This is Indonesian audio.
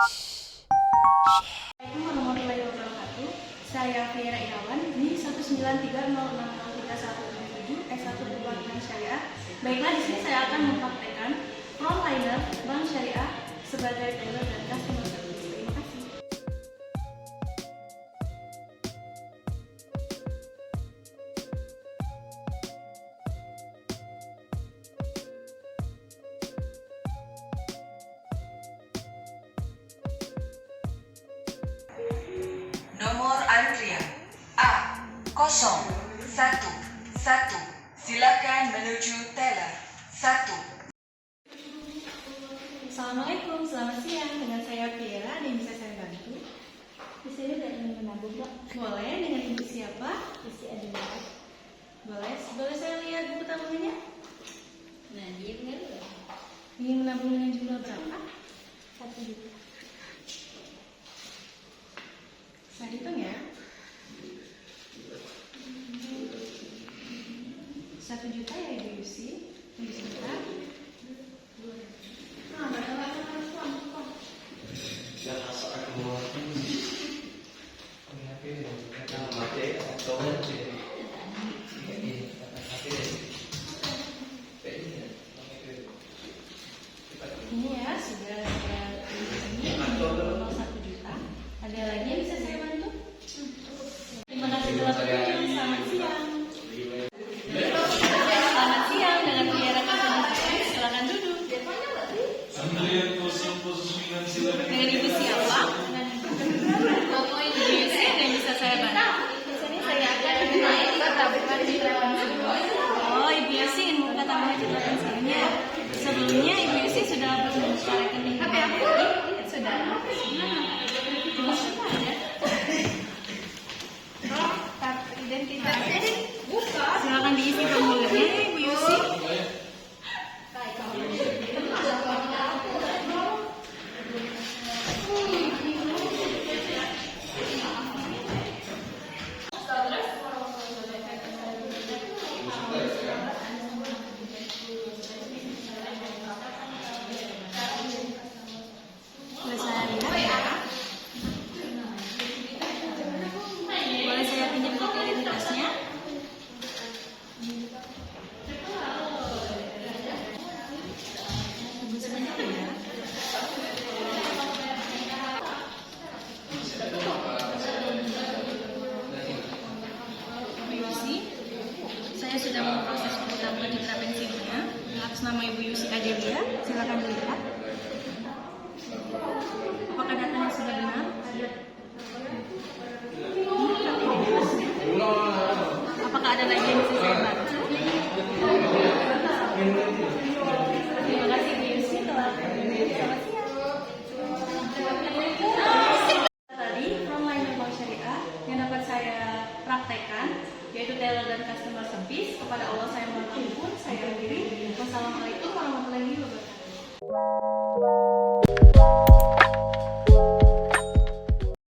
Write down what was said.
Assalamualaikum warahmatullahi wabarakatuh. Saya Fiera Irawan di 193066317 S1 Departemen Syariah. Baiklah, di sini saya akan mempraktekkan frontliner Bank Syariah sebagai teller dan customer service. Terima kasih. Nomor antrian A011. Silakan menuju teller 1. Assalamualaikum, selamat siang. Dengan saya Fiera, ada yang bisa saya bantu? Di sini ada yang menabung, Pak. Boleh, dengan ibu siapa? Isi ada. Boleh saya lihat buku tabungannya? Nah, dia benar. Ingin menabung dengan jumlah berapa? 1 juta. Saya hitung ya. 1 juta ya Ibu Yusi. Tunggu sebentar. Ini ya, sudah saya tulis ini. Nomor 1 juta. Ada lagi yang bisa saya bantu? Terima kasih telah berkunjung. Selamat siang. Selamat siang dengan Fiera Customer Service. Silakan duduk. Dengan ibu siapa? Oh, ibu Yusi, ada yang bisa saya bantu? Di sini saya akan menaikkan tabungan di rekening. Oh, Ibu Yusi ingin membuka tabungan di belakang sininya. Sebelumnya Ibu Yusi sudah membuka rekening di BNI? Sudah. Cuma siapa aja? Kartu identitasnya buka. Silakan diisi formulirnya ya Ibu Yusi. Boleh saya lihat ya? Boleh saya pinjam buku identitasnya? Tunggu sebentar ya. Ibu Yusi, saya sudah memproses buku tabungan citra pensiunnya atas nama Ibu Yusi Adelia. Silakan dilihat. Apakah datanya sudah benar? Apakah ada lagi yang bisa saya bantu? Terima kasih Bu Yusi telah berkunjung. Selamat siang. Tadi frontliner Bank Syariah yang dapat saya praktekkan yaitu teller dan customer service. Kepada Allah saya mohon ampun, saya akhiri. Wassalamualaikum warahmatullahi wabarakatuh.